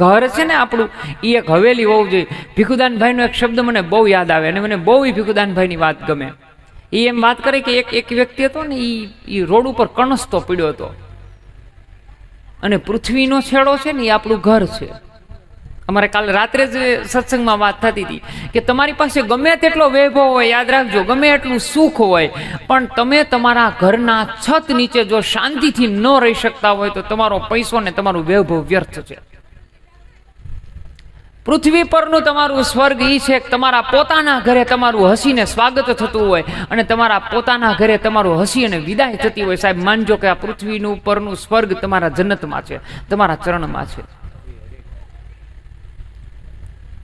ઘર છે ને આપણું એ એક હવેલી હોવું જોઈએ. ભીખુદાનભાઈનો એક શબ્દ મને બહુ યાદ આવે અને મને બહુ એ ભીખુદાનભાઈની વાત ગમે. એ એમ વાત કરે કે એક વ્યક્તિ હતો ને એ રોડ ઉપર કણસતો પીડ્યો હતો અને પૃથ્વીનો છેડો છે ને એ આપણું ઘર છે. અમારે કાલે રાત્રે જ સત્સંગમાં વાત થતી હતી કે તમારી પાસે ગમે તેટલો વૈભવ હોય, યાદ રાખજો, ગમે એટલું સુખ હોય, પણ તમે તમારા ઘરના છત નીચે જો શાંતિથી ન રહી શકતા હોય તો તમારો પૈસો ને તમારું વૈભવ વ્યર્થ છે. પૃથ્વી પરનું તમારું સ્વર્ગ ઈ છે કે તમારા પોતાના ઘરે તમારું હસીને સ્વાગત થતું હોય અને તમારા પોતાના ઘરે તમારું હસી અને વિદાય થતી હોય. સાહેબ માનજો કે આ પૃથ્વીનું ઉપરનું સ્વર્ગ તમારા જન્નતમાં છે, તમારા ચરણમાં છે.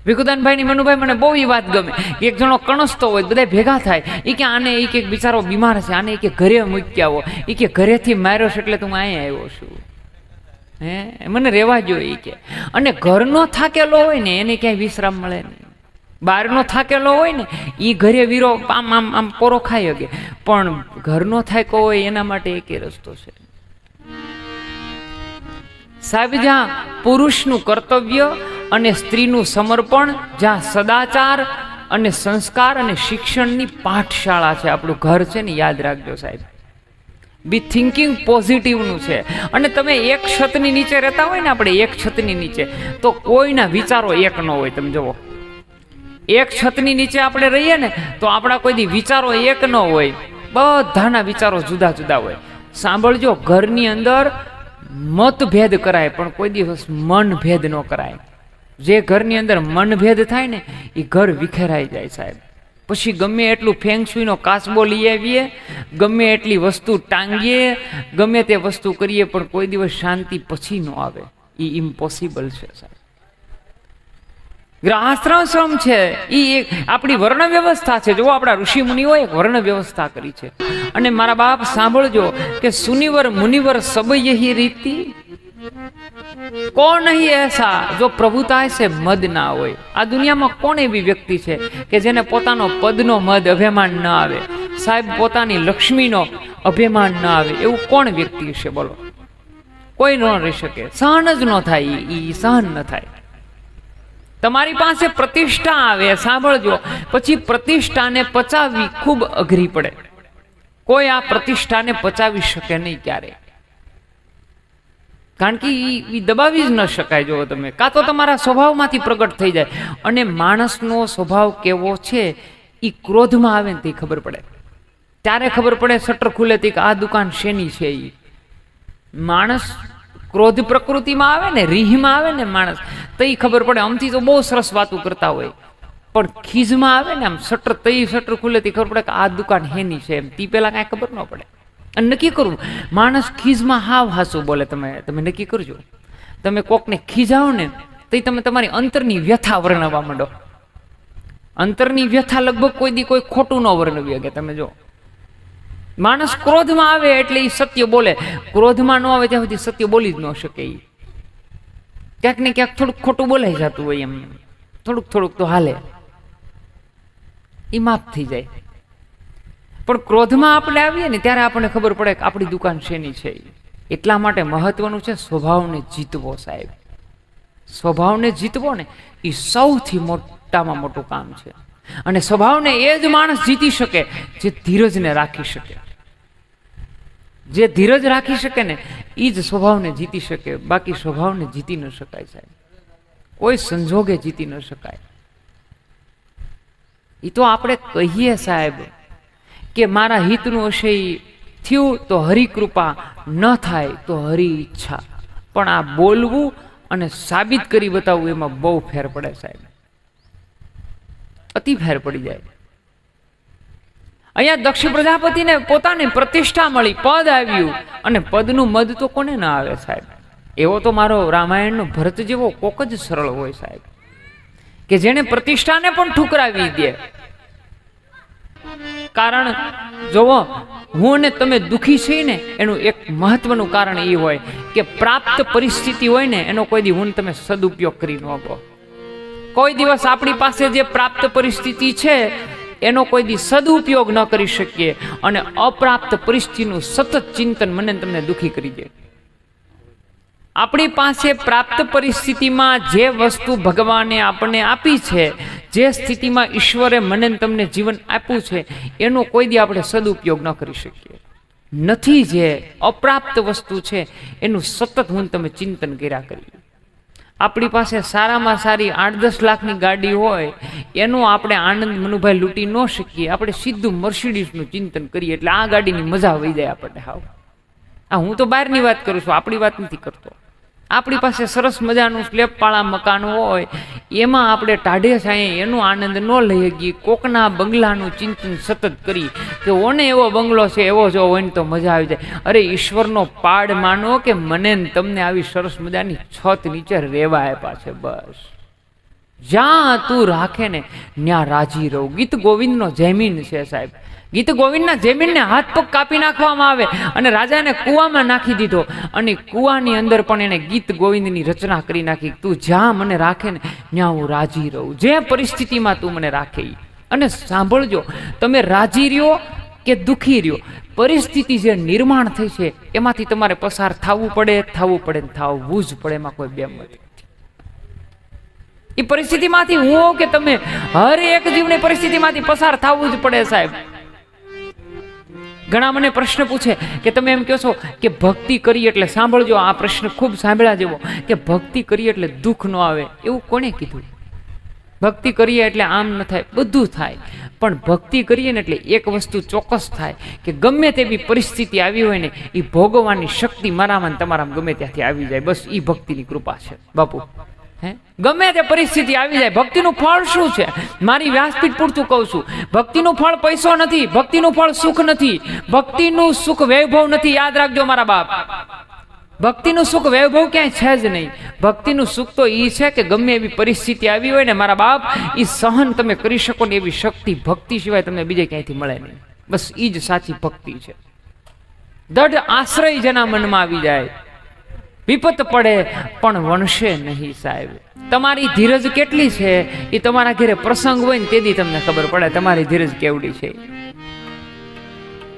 ભીખુદાનભાઈ ની મનુભાઈ મને બહુ એ વાત ગમે. એક જણો કણસતો હોય, બધા ભેગા થાય, એ કે આને એ કે બિચારો બીમાર છે, આને એ કે ઘરે મૂકી આવો, એ કે ઘરેથી માર્યો છે એટલે તું અહીંયા આવ્યો છું, હે મને રહેવા જો એ કે. અને ઘરનો થાકેલો હોય ને એને ક્યાંય વિશ્રામ મળે નહીં. બહારનો થાકેલો હોય ને એ ઘરે વીરો આમ આમ આમ પોરો ખાઈ શકે, પણ ઘરનો થાક્યો હોય એના માટે એક રસ્તો છે સાહેબ, જ્યાં પુરુષનું કર્તવ્ય અને સ્ત્રીનું સમર્પણ, જ્યાં સદાચાર અને સંસ્કાર અને શિક્ષણની પાઠશાળા છે આપણું ઘર છે ને, યાદ રાખજો સાહેબ. બી થિંકિંગ પોઝિટિવનું છે. અને તમે એક છતની નીચે રહેતા હોય ને, આપણે એક છતની નીચે, તો કોઈના વિચારો એક ન હોય. તમે જુઓ, એક છતની નીચે આપણે રહીએ ને તો આપણા કોઈ દી વિચારો એક ન હોય, બધાના વિચારો જુદા જુદા હોય. સાંભળજો, ઘરની અંદર મતભેદ કરાય પણ કોઈ દિવસ મનભેદ ન કરાય. જે ઘરની અંદર મનભેદ થાય ને એ ઘર વિખેરાઈ જાય સાહેબ. પછી ગમે એટલું ફેંગશુઈનો કાચબો લઈ આવીએ, ગમે એટલી વસ્તુ ટાંગીએ, ગમે તે વસ્તુ કરીએ, પણ કોઈ દિવસ શાંતિ પછી ન આવે. એ ઇમ્પોસિબલ છે સાહેબ. ગ્રહાશ્રમ છે એ એક આપણી વર્ણ વ્યવસ્થા છે. જો આપણા ઋષિ મુનિઓએ એક વર્ણ વ્યવસ્થા કરી છે. અને મારા બાપ સાંભળજો કે સુનિવર મુનિવર સબ યહી રીતિ કોણ નહીં એસા જો પ્રભુતા છે મદ ના હોય. આ દુનિયામાં કોણ એવી વ્યક્તિ છે કે જેને પોતાનો પદનો મદ અભિમાન ન આવે? સાહેબ, પોતાની લક્ષ્મીનો અભિમાન ન આવે એવું કોણ વ્યક્તિ છે બોલો? કોઈ ન રહી શકે. સહન જ ન થાય, એ સહન ન થાય. તમારી પાસે પ્રતિષ્ઠા આવે, સાંભળજો, પછી પ્રતિષ્ઠાને પચાવવી ખૂબ અઘરી પડે. કોઈ આ પ્રતિષ્ઠાને પચાવી શકે નહીં ક્યારે, કારણ કે એ દબાવી જ ન શકાય. જો તમે કાં તો તમારા સ્વભાવમાંથી પ્રગટ થઈ જાય. અને માણસનો સ્વભાવ કેવો છે એ ક્રોધમાં આવે ને તે ખબર પડે. ત્યારે ખબર પડે શટર ખુલે તે કે આ દુકાન શેની છે. એ માણસ ક્રોધ પ્રકૃતિમાં આવે ને, રીહમાં આવે ને માણસ, તો એ ખબર પડે. આમથી તો બહુ સરસ વાતો કરતા હોય, પણ ખીજમાં આવે ને આમ શટર ખુલે તે ખબર પડે કે આ દુકાન હેની છે. એમ તી પેલા કાંઈ ખબર ન પડે. અને નક્કી કરવું, માણસ ખીજમાં હાવ હાસું બોલે. તમે નક્કી કરજો. તમે કોકને ખીજાવો ને તો તમે તમારી અંતરની વ્યથા વર્ણવવા માંડો. અંતરની વ્યથા લગભગ કોઈ દી કોઈ ખોટું ન વર્ણવી શકે. તમે જો, માણસ ક્રોધમાં આવે એટલે એ સત્ય બોલે, ક્રોધમાં ન આવે ત્યાં સુધી સત્ય બોલી જ ન શકે. એ ક્યાંક ને ક્યાંક થોડુંક ખોટું બોલાઈ જતું હોય, એમ થોડુંક તો હાલે, એ માફ થઈ જાય. પણ ક્રોધમાં આપણે આવીએ ને ત્યારે આપણને ખબર પડે કે આપણી દુકાન શેની છે. એટલા માટે મહત્વનું છે સ્વભાવને જીતવો સાહેબ. સ્વભાવને જીતવો ને એ સૌથી મોટામાં મોટું કામ છે. અને સ્વભાવને એ જ માણસ જીતી શકે જે ધીરજને રાખી શકે. જે ધીરજ રાખી શકે ને એ જ સ્વભાવને જીતી શકે. બાકી સ્વભાવને જીતી ન શકાય સાહેબ, કોઈ સંજોગે જીતી ન શકાય. એ તો આપણે કહીએ સાહેબ કે મારા હિતનું હશે એ થયું તો હરિ કૃપા, ન થાય તો હરિ ઈચ્છા. પણ આ બોલવું અને સાબિત કરી બતાવવું એમાં બહુ ફેર પડે સાહેબ, અતિ ફેર પડી જાય. અહીંયા દક્ષ પ્રજાપતિને પોતાને પ્રતિષ્ઠા મળી, પદ આવ્યું, અને પદનું મદ તો કોને ના આવે સાહેબ? એવો તો મારો રામાયણનો ભરત જેવો કોક જ સરળ હોય સાહેબ, કે જેને પ્રતિષ્ઠાને પણ ઠુકરાવી દે. કારણ જોવો, હું અને તમે દુઃખી છીએ ને એનું એક મહત્વનું કારણ એ હોય કે પ્રાપ્ત પરિસ્થિતિ હોય ને એનો કોઈ દી હું તમે સદુપયોગ કરી ન શકો. કોઈ દિવસ આપણી પાસે જે પ્રાપ્ત પરિસ્થિતિ છે એનો કોઈ દી સદુપયોગ ન કરી શકીએ, અને અપ્રાપ્ત પરિસ્થિતિનું સતત ચિંતન મને તમને દુઃખી કરી દે. આપણી પાસે પ્રાપ્ત પરિસ્થિતિમાં જે વસ્તુ ભગવાને આપણને આપી છે, જે સ્થિતિમાં ઈશ્વરે મને તમને જીવન આપ્યું છે, એનો કોઈ દી આપણે સદુપયોગ ન કરી શકીએ નથી. જે અપ્રાપ્ત વસ્તુ છે એનું સતત હું તમે ચિંતન કર્યા કરીએ. આપણી પાસે સારામાં સારી 8-10 લાખની ગાડી હોય, એનો આપણે આનંદ મનુભાઈ લૂંટી ન શકીએ. આપણે સીધું મર્સિડીઝનું ચિંતન કરીએ એટલે આ ગાડીની મજા આવી જાય આપણને. હાવ આ હું તો બહારની વાત કરું છું, આપણી વાત નથી કરતો. આપણી પાસે સરસ મજાનું સ્લેબવાળા મકાન હોય, એમાં આપણે ટાઢે છાંયે એનો આનંદ ન લઈ શકીએ. કોકના બંગલાનું ચિંતન સતત કરી કે ઓને એવો બંગલો છે, એવો જો હોય ને તો મજા આવી જાય. અરે ઈશ્વરનો પાડ માનો કે મને તમને આવી સરસ મજાની છત નીચે રહેવા આપ્યા છે. બસ જ્યાં તું રાખે ને ત્યાં રાજી રહું. ગીત ગોવિંદનો જમીન છે સાહેબ. ગીત ગોવિંદના જમીનને હાથ પગ કાપી નાખવામાં આવે અને રાજાને કૂવામાં નાખી દીધો, અને કૂવાની અંદર પણ એને ગીત ગોવિંદની રચના કરી નાખી. તું જ્યાં મને રાખે ને ત્યાં હું રાજી રહું, જે પરિસ્થિતિમાં તું મને રાખે. અને સાંભળજો, તમે રાજી રહ્યો કે દુઃખી રહ્યો, પરિસ્થિતિ જે નિર્માણ થઈ છે એમાંથી તમારે પસાર થવું પડે ને થવું જ પડે. એમાં કોઈ બેમત નથી. એ પરિસ્થિતિમાંથી હું કે તમે હર એક જીવની પરિસ્થિતિમાંથી પસાર થવું જ પડે સાહેબ. ઘણા મને પ્રશ્ન પૂછે કે તમે એમ કહો છો કે ભક્તિ કરી એટલે, સાંભળજો આ પ્રશ્ન ખૂબ સાંભળ્યા જેવો, કે ભક્તિ કરીએ એટલે દુઃખ ન આવે. એવું કોને કીધું? ભક્તિ કરીએ એટલે આમ ન થાય, બધું થાય. પણ ભક્તિ કરીએ ને એટલે એક વસ્તુ ચોક્કસ થાય કે ગમે તેવી પરિસ્થિતિ આવી હોય ને, એ ભોગવવાની શક્તિ મારામાં તમારામાં ગમે ત્યાંથી આવી જાય. બસ એ ભક્તિની કૃપા છે બાપુ. ગમે તે પરિસ્થિતિ આવી જાય. ભક્તિનું ફળ શું છે? મારી વ્યાસપીઠ પૂરતું કહું છું, ભક્તિનું ફળ પૈસો નથી, ભક્તિનું ફળ સુખ નથી, ભક્તિનું સુખ વૈભવ નથી. યાદ રાખજો મારા બાપ, ભક્તિનું સુખ વૈભવ ક્યાંય છે જ નહીં. ભક્તિનું સુખ તો એ છે કે ગમે એવી પરિસ્થિતિ આવી હોય ને મારા બાપ, એ સહન તમે કરી શકો ને એવી શક્તિ ભક્તિ સિવાય તમને બીજે ક્યાંયથી મળે નહીં. બસ એ જ સાચી ભક્તિ છે. દઢ આશ્રય જેના મનમાં આવી જાય, વિપત પડે પણ વણશે નહીં સાહેબ. તમારી ધીરજ કેટલી છે એ તમારા ઘરે પ્રસંગ હોય ને તેથી તમને ખબર પડે તમારી ધીરજ કેવડી છે.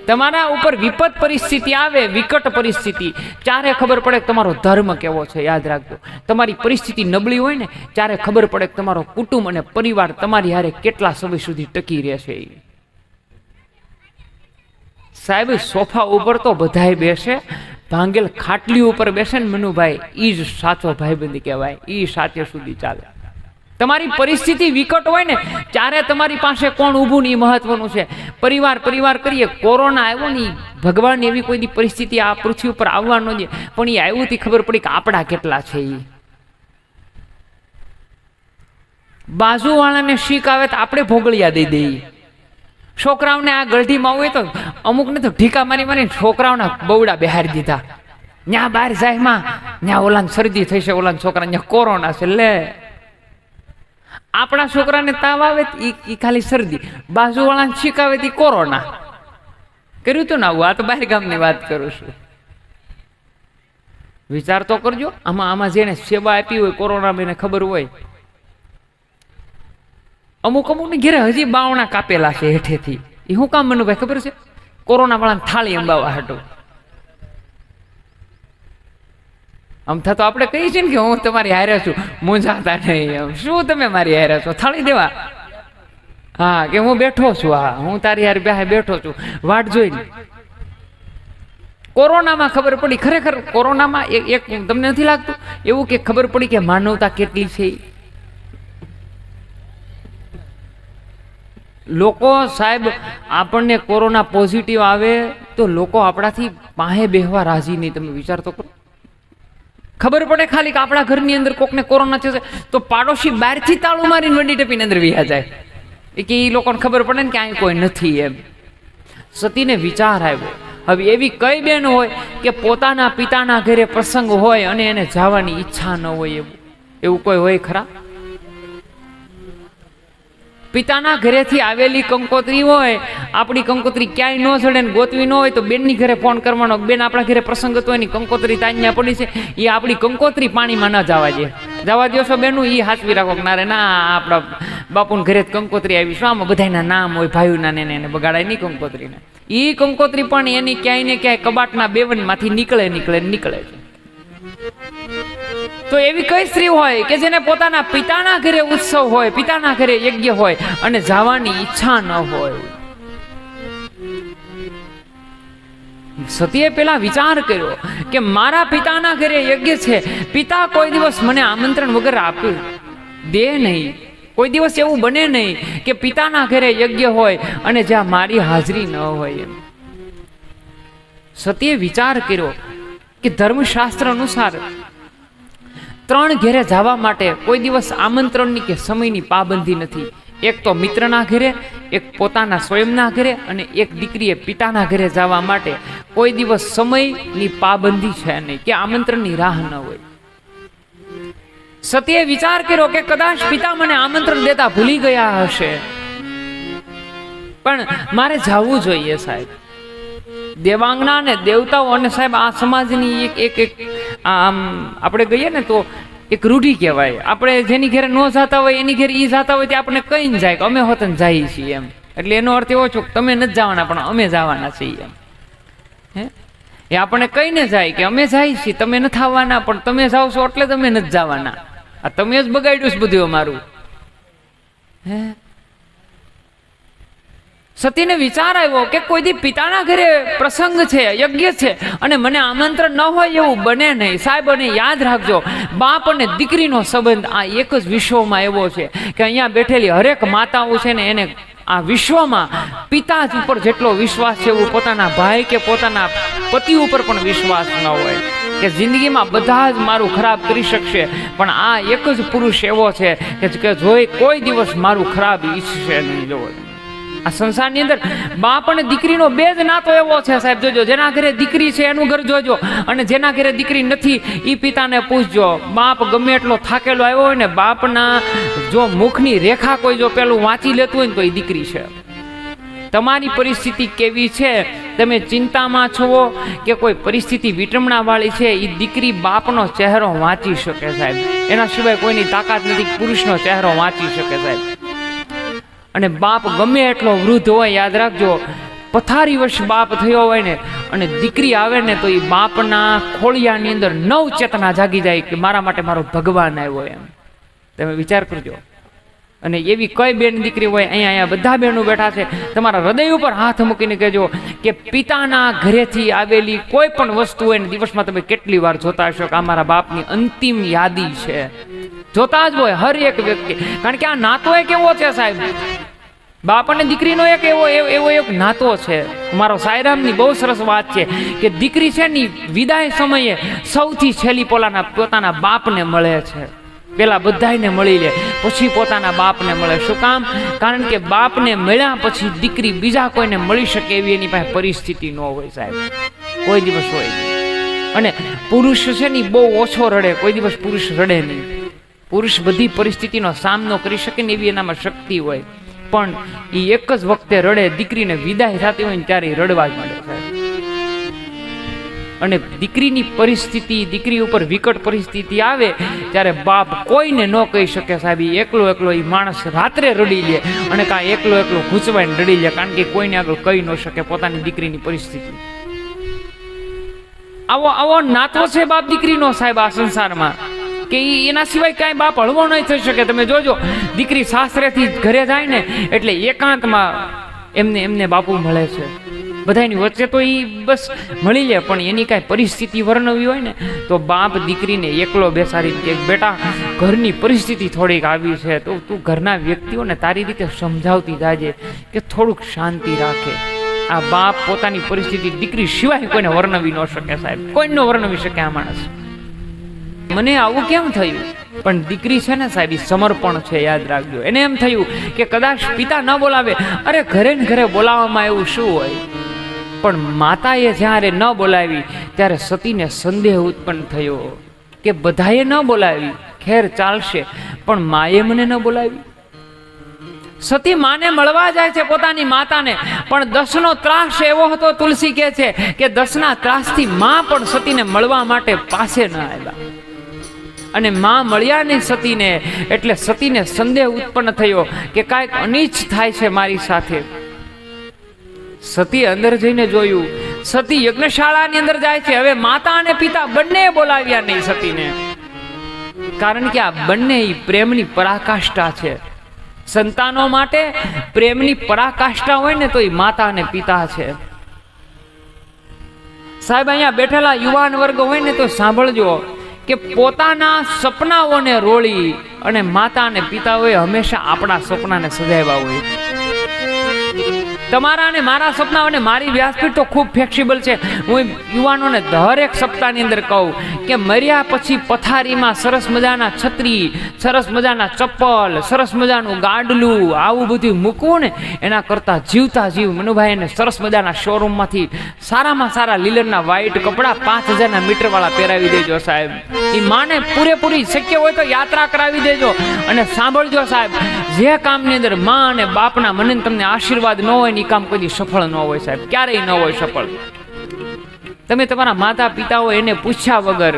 તમારા ઉપર વિપત પરિસ્થિતિ આવે, વિકટ પરિસ્થિતિ, ત્યારે ખબર પડે કે તમારો ધર્મ કેવો છે. યાદ રાખજો, તમારી પરિસ્થિતિ નબળી હોય ને ત્યારે ખબર પડે કે તમારો કુટુંબ અને પરિવાર તમારી હારે કેટલા સમય સુધી ટકી રહેશે. સાહેબ સોફા ઉપર તો બધાય બેસે, ભાંગેલ ખાટલી ઉપર બેસે ને મનુભાઈ, ઈ જ સાચો ભાઈબંધી કહેવાય. ઈ સાચે સુધી ચાલે. તમારી પરિસ્થિતિ વિકટ હોય ને ત્યારે તમારી પાસે કોણ ઊભું ને એ મહત્વનું છે. પરિવાર કરીએ, કોરોના આવ્યો ને, ભગવાન એવી કોઈ પરિસ્થિતિ આ પૃથ્વી ઉપર આવવા ન દે, પણ એ આવ્યું થી ખબર પડી કે આપણા કેટલા છે. એ બાજુવાળાને શીખ આવે તો આપણે ભોગળિયા દઈ દઈએ. છોકરાઓને આ ગળઢીમાં હોય તો અમુકને તો ઢીકા મારી છોકરાઓના બવડા બેહારી દીધા. ન્યા બહાર જાય માં, ન્યા ઓલાને શરદી થઈ છે, ઓલાના છોકરા ન્યા કોરોના છે. લે, આપણા છોકરાને તાવ આવે એ ખાલી શરદી, બાજુવાળાને છીક આવે તે કોરોના. કર્યું હતું ને આવું? આ તો બહાર ગામની વાત કરું છું. વિચાર તો કરજો. આમાં જેને સેવા આપી હોય કોરોનામાં એને ખબર હોય. અમુકને ઘેરે હજી બાવણા કાપેલા છે હેઠેથી. એ શું કામ મનુભાઈ ખબર છે? કોરોના વાળાને થાળી અંબાવા હાટું. આમ થતો આપણે કહીએ છીએ ને કે હું તમારી હારે છું, મૂંઝાતા નહીં. શું તમે મારી હારે છો? થાળી દેવા. હા, કે હું બેઠો છું, હા હું તારી હારે બેઠો છું, વાટ જોઈને. કોરોનામાં ખબર પડી, ખરેખર કોરોનામાં એક તમને નથી લાગતું એવું કે ખબર પડી કે માનવતા કેટલી છે? લોકો સાહેબ આપણને કોરોના પોઝિટિવ આવે તો લોકો આપણાથી પાસે બેહવા રાજી નહીં. તમે વિચાર તો કરો. ખબર પડે ખાલી કે આપણા ઘરની અંદર કોકને કોરોના છે તો પાડોશી બહારથી તાળું મારીને વંડી ટપીને અંદર વિહા જાય. કે એ લોકોને ખબર પડે ને કે અહીં કોઈ નથી એમ. સતીને વિચાર આવ્યો, હવે એવી કઈ બેન હોય કે પોતાના પિતાના ઘરે પ્રસંગ હોય અને એને જવાની ઈચ્છા ન હોય? એવું કોઈ હોય ખરા? પિતાના ઘરેથી આવેલી કંકોત્રી હોય, આપણી કંકોત્રી ક્યાંય ન ચડે ને ગોતવી ન હોય તો બેનની ઘરે ફોન કરવાનો, બેન આપણા ઘરે પ્રસંગ હતો એની કંકોત્રી તાન્યા પડી છે, એ આપણી કંકોત્રી પાણીમાં ન જવા દે. જવા દો છો બેનું? એ હાચવી રાખો કે ના રે ના, આપણા બાપુને ઘરે કંકોત્રી આવી શું, આમાં બધાના નામ હોય ભાઈઓના, ને એને બગાડાય નહીં કંકોત્રીને. એ કંકોત્રી પણ એની ક્યાંય ને ક્યાંય કબાટના બેવનમાંથી નીકળે છે. તો એવી કઈ સ્ત્રી હોય કે જેને પોતાના પિતાના ઘરે ઉત્સવ હોય, પિતાના ઘરે યજ્ઞ હોય અને જવાની ઈચ્છા ન હોય? સતીએ પેલા વિચાર કર્યો કે મારા પિતાના ઘરે યજ્ઞ છે, પિતા કોઈ દિવસ મને આમંત્રણ વગર આપે દે નહીં. કોઈ દિવસ એવું બને નહીં કે પિતાના ઘરે યજ્ઞ હોય અને જ્યાં મારી હાજરી ન હોય. એમ સતીએ વિચાર કર્યો કે ધર્મશાસ્ત્ર અનુસાર 3 ઘેરે જવા માટે કોઈ દિવસ આમંત્રણની કે સમયની પાબંદી નથી. એક તો મિત્રના ઘરે, એક પોતાના સ્વયંના ઘરે અને એક દીકરીએ પિતાના ઘરે જવા માટે કોઈ દિવસ સમયની પાબંદી છે નહીં કે આમંત્રણની રાહ ન હોય. સતીએ વિચાર કર્યો કે કદાચ પિતા મને આમંત્રણ દેતા ભૂલી ગયા હશે, પણ મારે જવું જોઈએ સાહેબ. દેવાંગના ને દેવતાઓ અને સાહેબ આ સમાજની એક આમ આપણે ગઈએ ને તો એક રૂઢિ કહેવાય. આપણે જેની ઘરે ન જાતા હોય એની ઘરે ઈ જાતા હોય તે આપણે કહીને જાય કે અમે હોતન જઈએ છીએ એમ. એટલે એનો અર્થ એવો છો કે તમે નથી જવાના પણ અમે જવાના છીએ એમ. હે એ આપણે કહીને જાય કે અમે જઈએ છીએ, તમે નથી આવવાના પણ તમે જાવ છો એટલે તમે નથી જવાના. આ તમે જ બગાડ્યું છે બધું અમારું. હે સતીને વિચાર આવ્યો કે કોઈ દી પિતાના ઘરે પ્રસંગ છે, યજ્ઞ છે અને મને આમંત્રણ ન હોય એવું બને નહીં. સાહેબ અને યાદ રાખજો, બાપ અને દીકરીનો સંબંધ આ એક જ વિશ્વમાં એવો છે કે અહીંયા બેઠેલી હરેક માતાઓ છે ને એને આ વિશ્વમાં પિતા ઉપર જેટલો વિશ્વાસ છે એવું પોતાના ભાઈ કે પોતાના પતિ ઉપર પણ વિશ્વાસ ન હોય કે જિંદગીમાં બધા જ મારું ખરાબ કરી શકશે, પણ આ એક જ પુરુષ એવો છે કે જોઈ કોઈ દિવસ મારું ખરાબ ઈચ્છશે નહીં. જોવો આ સંસારની અંદર બાપ અને દીકરીનો બે જ નાતો એવો છે સાહેબ. જોજો, જેના ઘરે દીકરી છે એનું ઘર જોજો અને જેના ઘરે દીકરી નથી એ પિતાને પૂછજો. બાપ ગમે એટલો થાકેલો આવ્યો હોય ને, બાપના જો મુખની રેખા કોઈ જો પેલું વાંચી લેતું હોય ને તો એ દીકરી છે. તમારી પરિસ્થિતિ કેવી છે, તમે ચિંતામાં છો કે કોઈ પરિસ્થિતિ વિટમણા વાળી છે, એ દીકરી બાપનો ચહેરો વાંચી શકે સાહેબ. એના સિવાય કોઈની તાકાત નથી પુરુષનો ચહેરો વાંચી શકે સાહેબ. અને બાપ ગમે એટલો વૃદ્ધ હોય, યાદ રાખજો, પથારી વર્ષ બાપ થયો હોય ને અને દીકરી આવે ને તો એ બાપના ખોળિયાની અંદર નવ ચેતના જાગી જાય કે મારા માટે મારો ભગવાન આવ્યો એમ. તમે વિચાર કરજો. અને એવી કઈ બેન દીકરી હોય, અહીંયા બધા બહેનો બેઠા છે, તમારા હૃદય ઉપર હાથ મૂકીને કહેજો કે પિતાના ઘરેથી આવેલી કોઈ પણ વસ્તુ હોય ને દિવસમાં તમે કેટલી વાર જોતા હશો કે આ મારા બાપની અંતિમ યાદી છે. જોતા જ હોય હર એક વ્યક્તિ, કારણ કે આ નાતો એક એવો છે સાહેબ. બાપ અને દીકરીનો એક એવો એક નાતો છે. મારો સાયરામની બહુ સરસ વાત છે કે દીકરી છે ની વિદાય સમયે સૌથી છેલ્લી પોતાના બાપને મળે છે. પેલા બધાને મળી લે પછી પોતાના બાપને મળે. શું કામ? કારણ કે બાપને મળ્યા પછી દીકરી બીજા કોઈને મળી શકે એવી એની પાસે પરિસ્થિતિ ન હોય સાહેબ, કોઈ દિવસ હોય નહીં. અને પુરુષ છે ને બહુ ઓછો રડે, કોઈ દિવસ પુરુષ રડે નહીં. પુરુષ બધી પરિસ્થિતિનો સામનો કરી શકે ને એવી એનામાં શક્તિ હોય, પણ એ એક જ વખતે રડે, દીકરીને વિદાય થતી હોય ને ત્યારે રડવા જ માંડે સાહેબ. અને દીકરીની પરિસ્થિતિ, દીકરી ઉપર વિકટ પરિસ્થિતિ આવે ત્યારે બાપ કોઈને ન કહી શકે સાહેબ. એકલો એ માણસ રાત્રે રડી લે અને કાં એકલો ઘૂંચવાઈને રડી લે, કારણ કે કોઈને આગળ કહી ન શકે પોતાની દીકરીની પરિસ્થિતિ. આવો નાતો છે બાપ દીકરીનો સાહેબ આ સંસારમાં કે એના સિવાય કાંઈ બાપ હળવો નહીં થઈ શકે. તમે જોજો, દીકરી સાસરેથી ઘરે જાય ને એટલે એકાંતમાં એમને બાપુ મળે છે. બધાની વચ્ચે તો એ બસ મળી લે, પણ એની કાંઈ પરિસ્થિતિ વર્ણવી હોય ને તો બાપ દીકરીને એકલો બેસાડી કે બેટા ઘરની પરિસ્થિતિ થોડીક આવી છે તો તું ઘરના વ્યક્તિઓને તારી રીતે સમજાવતી જાજે કે થોડુંક શાંતિ રાખે. આ બાપ પોતાની પરિસ્થિતિ દીકરી સિવાય કોઈને વર્ણવી ન શકે સાહેબ, કોઈ ન વર્ણવી શકે આ માણસ. મને આવું કેમ થયું? પણ દીકરી છે ને સાહેબ સમર્પણ છે, યાદ રાખજો. એને એમ થયું કે કદાચ પિતા ન બોલાવે, અરે ઘરે ને ઘરે બોલાવવામાં એવું શું હોય? પણ માતાએ જ્યારે ન બોલાવી ત્યારે સતીને સંદેહ ઉત્પન્ન થયો કે બધાએ ન બોલાવી ખેર ચાલશે, પણ માએ મને ન બોલાવી. સતી માને મળવા જાય છે પોતાની માતાને, પણ દસનો ત્રાસ એવો હતો, તુલસી કહે છે કે દસના ત્રાસથી માં પણ સતીને મળવા માટે પાસે ન આવ્યા. અને માં મળ્યા નહીં સતીને, એટલે સતીને સંદેહ ઉત્પન્ન થયો કે કાંઈક અનિચ્છ થાય છે મારી સાથે. સતી અંદર જઈને જોયું, સતી યજ્ઞશાળાની અંદર જાય છે. હવે માતા અને પિતા બંને બોલાવ્યા નહીં સતીને. કારણ કે આ બંને પ્રેમની પરાકાષ્ઠા છે. સંતાનો માટે પ્રેમની પરાકાષ્ઠા હોય ને તો એ માતા અને પિતા છે. સાહેબ અહીંયા બેઠેલા યુવાન વર્ગ હોય ને તો સાંભળજો કે પોતાના સપનાઓને રોળી અને માતા અને પિતાઓએ હંમેશા આપણા સપનાને સજાવ્યા હોય. તમારા અને મારા સપના અને મારી વ્યાસપીઠ તો ખૂબ ફ્લેક્સિબલ છે. હું યુવાનોને દરેક સપ્તાહની અંદર કહું કે મર્યા પછી પથારીમાં સરસ મજાના છત્રી, સરસ મજાના ચપ્પલ, સરસ મજાનું ગાડલું આવું બધું મૂકવું ને એના કરતાં જીવતા જીવ મનુભાઈને સરસ મજાના શોરૂમમાંથી સારામાં સારા લીલરના વ્હાઈટ કપડાં 5000ના મીટરવાળા પહેરાવી દેજો સાહેબ. એ માને પૂરેપૂરી શક્ય હોય તો યાત્રા કરાવી દેજો. અને સાંભળજો સાહેબ, જે કામની અંદર મા અને બાપના મને તમને આશીર્વાદ ન હોય એ કામ કોઈ સફળ ન હોય સાહેબ, ક્યારેય ન હોય સફળ. તમે તમારા માતા પિતાઓ એને પૂછ્યા વગર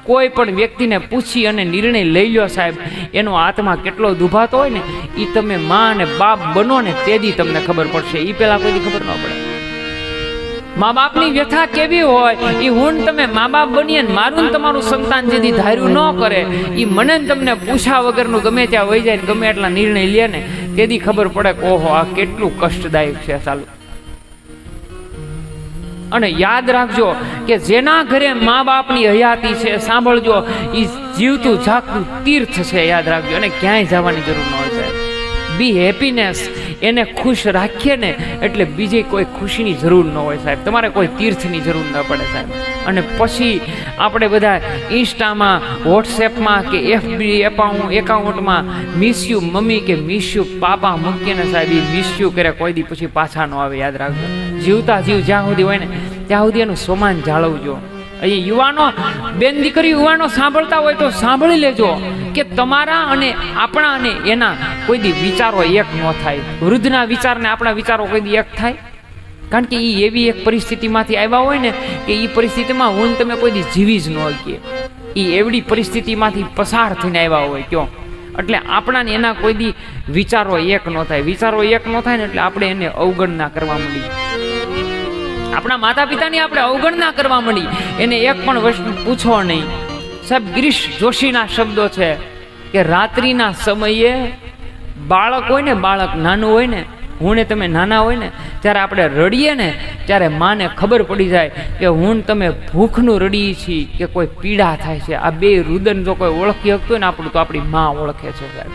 કોઈ પણ વ્યક્તિને પૂછી અને નિર્ણય લઈ લો સાહેબ, એનો આત્મા કેટલો દુભાતો હોય ને એ તમે મા અને બાપ બનો ને તેથી તમને ખબર પડશે. એ પેલા કોઈ ખબર ન પડે. મા બાપની વ્યથા કેવી હોય એ હું તમે મા બાપ બનીએ ને મારું તમારું સંતાન જેથી ધાર્યું ન કરે એ મને તમને પૂછ્યા વગરનું ગમે ત્યાં વહી જાય ને ગમે એટલા નિર્ણય લે ને તેથી ખબર પડે કે ઓહો આ કેટલું કષ્ટદાયક છે. ચાલુ અને યાદ રાખજો કે જેના ઘરે મા બાપની હયાતી છે, સાંભળજો, એ જીવતું જાગતું તીર્થ છે. યાદ રાખજો. અને ક્યાંય જવાની જરૂર ન હોય સાહેબ. બી હેપીનેસ, એને ખુશ રાખીએ ને એટલે બીજી કોઈ ખુશીની જરૂર ન હોય સાહેબ. તમારે કોઈ તીર્થની જરૂર ન પડે સાહેબ. અને પછી આપણે બધા ઇન્સ્ટામાં, વોટ્સએપમાં કે એફબી એકાઉન્ટમાં મિસ યુ મમ્મી કે મિસ યુ પાપા મૂકીએ ને સાહેબ, એ મિસ યુ કરે કોઈ દી પછી પાછા ન આવે. યાદ રાખજો. જીવતા જીવ જ્યાં સુધી હોય ને ત્યાં સુધી એનું સમાન જાળવજો. અહીં યુવાનો, બેન દીકરી યુવાનો સાંભળતા હોય તો સાંભળી લેજો કે તમારા અને આપણા અને એના કોઈ દી વિચારો એક ન થાય. વૃદ્ધના વિચાર ને આપણા વિચારો કોઈ દી એક થાય? કારણ કે એ એવી એક પરિસ્થિતિમાંથી આવ્યા હોય ને કે એ પરિસ્થિતિમાં હું તમે કોઈ દી જીવી જ ન શકીએ. એ એવડી પરિસ્થિતિમાંથી પસાર થઈને આવ્યા હોય કયો. એટલે આપણા ને એના કોઈ દી વિચારો એક ન થાય. વિચારો એક ન થાય ને એટલે આપણે એને અવગણના કરવા માંડીએ. આપણા માતા પિતાની આપણે અવગણના કરવા માંડી. એને એક પણ વસ્તુ પૂછો નહીં સાહેબ. ગિરીશ જોશીના શબ્દો છે કે રાત્રિના સમયે બાળક હોય ને, બાળક નાનું હોય ને, હું ને તમે નાના હોય ને ત્યારે આપણે રડીએ ને ત્યારે માને ખબર પડી જાય કે હું તમે ભૂખનું રડીએ છીએ કે કોઈ પીડા થાય છે. આ બે રુદન જો કોઈ ઓળખી શકતું હોય ને આપણું, તો આપણી માં ઓળખે છે સાહેબ.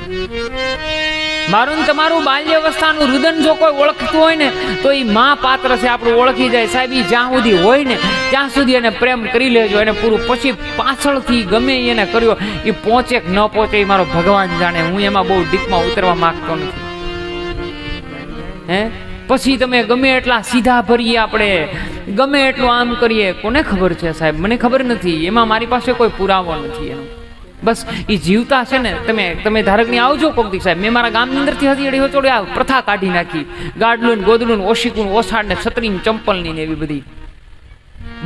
મારું તમારું બાલ્યાવસ્થાનું રુદન જો કોઈ ઓળખતું હોય ને તો એ માં પાત્ર છે, આપણું ઓળખી જાય સાહેબ. એ જ્યાં સુધી હોય ને ત્યાં સુધી એને પ્રેમ કરી લેજો, એને પૂરું. પછી પાછળથી ગમે એને કર્યો એ પહોંચે કે ન પહોંચે એ મારો ભગવાન જાણે. હું એમાં બહુ ડીપમાં ઉતરવા માંગતો નથી. હે પછી તમે ગમે એટલા સીધા ભરીએ, આપણે ગમે એટલું આમ કરીએ, કોને ખબર છે સાહેબ? મને ખબર નથી. એમાં મારી પાસે કોઈ પુરાવો નથી એનો. બસ એ જીવતા છે ને. તમે ધારકની આવજો કોક દી સાહેબ. મેં મારા ગામની અંદરથી હથિયાળી હોચોડી આ પ્રથા કાઢી નાખી. ગાડલું ગોદલું ઓશીકું ઓછાડ ને છત્રી ચંપલની ને એવી બધી.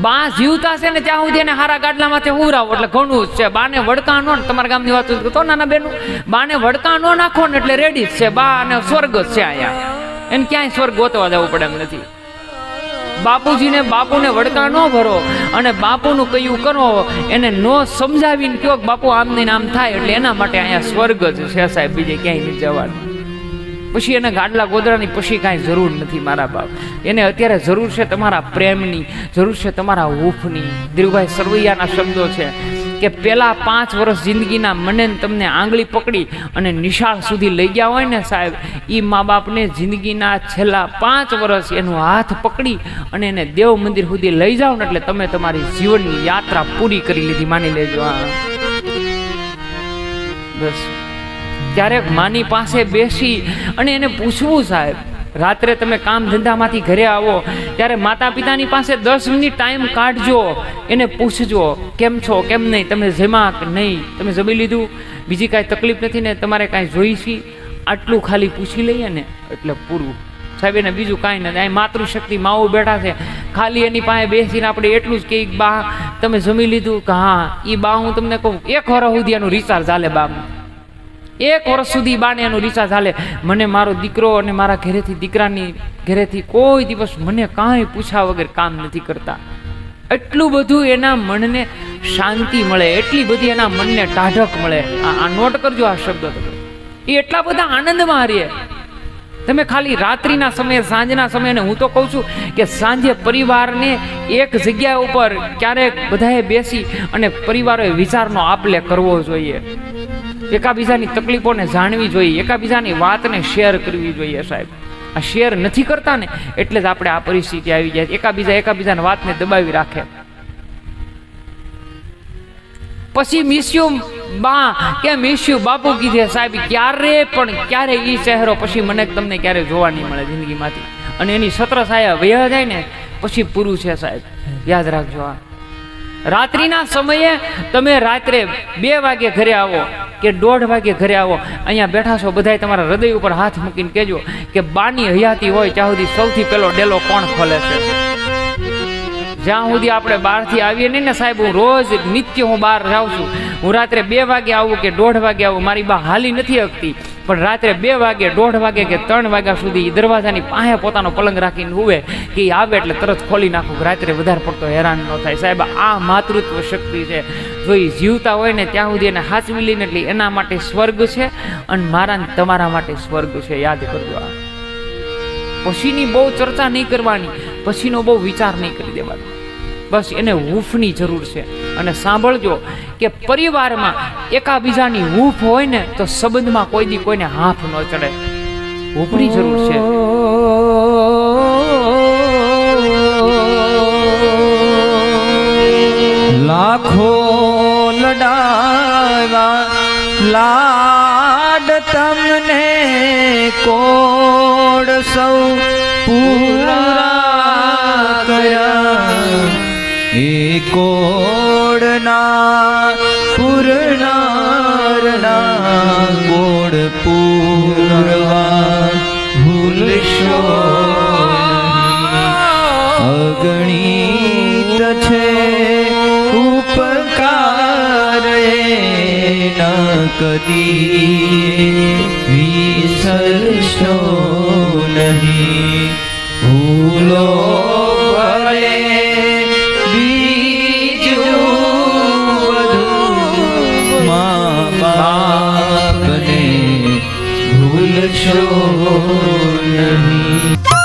બા જીવતા છે ને ત્યાં સુધી એને હારા ગાડલા માથે ઉરાવો એટલે ઘણું જ છે. બાને વડકા નો, તમારા ગામની વાત તો નાના બેનું, બાને વડકા નો નાખો ને એટલે રેડી જ છે. બા અને સ્વર્ગ જ છે અહીંયા. એને ક્યાંય સ્વર્ગ ગોતવા જવું પડે એમ નથી. બાપુજીને બાપુને વડકા ન ભરો અને બાપુનું કયું કરો, એને નો સમજાવીને કયો બાપુ આમ નહીં આમ થાય, એટલે એના માટે અહીંયા સ્વર્ગ જ છે સાહેબ. બીજે ક્યાંય નથી જવાનું. પછી એને ગાડલા ગોદરાની પછી કાંઈ જરૂર નથી મારા બાપ. એને અત્યારે જરૂર છે તમારા પ્રેમની, જરૂર છે તમારા હૂફની. ધીરુભાઈ સરવૈયાના શબ્દો છે કે પેલા 5 વર્ષ જિંદગીના મને તમને આંગળી પકડી અને નિશાળ સુધી લઈ ગયા હોય ને સાહેબ, એ મા બાપને જિંદગીના છેલ્લા 5 વર્ષ એનો હાથ પકડી અને એને દેવ મંદિર સુધી લઈ જાઓ ને એટલે તમે તમારી જીવનની યાત્રા પૂરી કરી લીધી, માની લેજો. બસ ક્યારેક માની પાસે બેસી અને એને પૂછવું સાહેબ. રાત્રે તમે કામ ધંધામાંથી ઘરે આવો ત્યારે માતા પિતાની પાસે 10 મિનિટ ટાઈમ કાઢજો, એને પૂછજો કેમ છો, કેમ નહીં, તમે જમ્યા કે નહીં, તમે જમી લીધું, બીજી કાંઈ તકલીફ નથી ને, તમારે કાંઈ જોઈ છે, આટલું ખાલી પૂછી લઈએ ને એટલે પૂરું સાહેબ. એને બીજું કાંઈ નથી. અહીં માતૃશક્તિ માઓ બેઠા છે, ખાલી એની પાસે બેસીને આપણે એટલું જ કે બા તમે જમી લીધું કે હા. એ બા હું તમને કહું 1 વર્ષ સુધી એનું રિચાર્જ ચાલે. બાનું 1 વર્ષ સુધી બાને એનું રિચાર્જ ચાલે. મને મારો દીકરો અને મારા ઘરેથી દીકરાની ઘરેથી કોઈ દિવસ મને કાંઈ પૂછ્યા વગર કામ નથી કરતા. એટલું બધું એના મનને શાંતિ મળે, એટલી બધી એના મનને ટાઢક મળે. આ નોટ કરજો આ શબ્દ. એ એટલા બધા આનંદમાં રહે. તમે ખાલી રાત્રિના સમયે, સાંજના સમયે, હું તો કહું છું કે સાંજે પરિવારને એક જગ્યા ઉપર ક્યારેક બધાએ બેસી અને પરિવારોએ વિચારનો આપલે કરવો જોઈએ. એકાબીજાની તકલીફોને જાણવી જોઈએ, એકાબીજાની વાતને શેર કરવી જોઈએ. સાહેબ, આ શેર નથી કરતા ને એટલે જ આપણે આ પરિસ્થિતિ આવી જાય. એકાબીજાની વાતને દબાવી રાખે. પછી મિસ્યુ બા કે મિસ્યુ બાપુ કીધે સાહેબ, ક્યારે ઈ ચહેરો પછી મને તમને ક્યારે જોવા નહીં મળે જિંદગીમાંથી. અને એની સત્ર સાયા વયા જાય ને પછી પૂરું છે સાહેબ. યાદ રાખજો. આ રાત્રિના સમયે તમે રાત્રે 2 વાગે ઘરે આવો કે 1:30 વાગે ઘરે આવો, અહીંયા બેઠા છો બધા, તમારા હૃદય ઉપર હાથ મૂકીને કહેજો કે બાની હયાતી હોય ત્યાં સુધી સૌથી પહેલો ડેલો કોણ ખોલે છે? જ્યાં સુધી આપણે બહારથી આવીએ નહીં ને સાહેબ, હું રોજ નિત્ય હું બહાર જાઉં છું. હું રાત્રે 2 વાગે આવું કે 1:30 વાગે આવું, મારી બા હાલી નથી શકતી, પણ રાત્રે 2 વાગે, 1:30 વાગે કે 3 વાગ્યા સુધી દરવાજાની પાસે પોતાનો પલંગ રાખીને હુવે કે આવે એટલે તરત ખોલી નાખું, રાત્રે વધારે પડતો હેરાન ન થાય. સાહેબ, આ માતૃત્વ શક્તિ છે. જો એ જીવતા હોય ને ત્યાં સુધી એને હાચવી લઈને એટલે એના માટે સ્વર્ગ છે અને મારા તમારા માટે સ્વર્ગ છે. યાદ કરજો. આ પછીની બહુ ચર્ચા નહીં કરવાની, પછીનો બહુ વિચાર નહીં કરી દેવાનો. બસ એને હૂંફની જરૂર છે. અને સાંભળજો કે પરિવારમાં એકાબીજાની હૂંફ હોય ને તો સંબંધમાં કોઈ દી કોઈને હાફ ન ચડે. હૂંફની જરૂર છે. લાખો લડાવા લાડ તમને કોડ સૌ પૂરા કર્યા, એ કોડના પૂરનારના કોડ પૂરવા ભૂલશો અગણિત છે ઉપકાર ન કદી વિસરશો નહીં. ભૂલો ભલે ભૂલશો નહીં.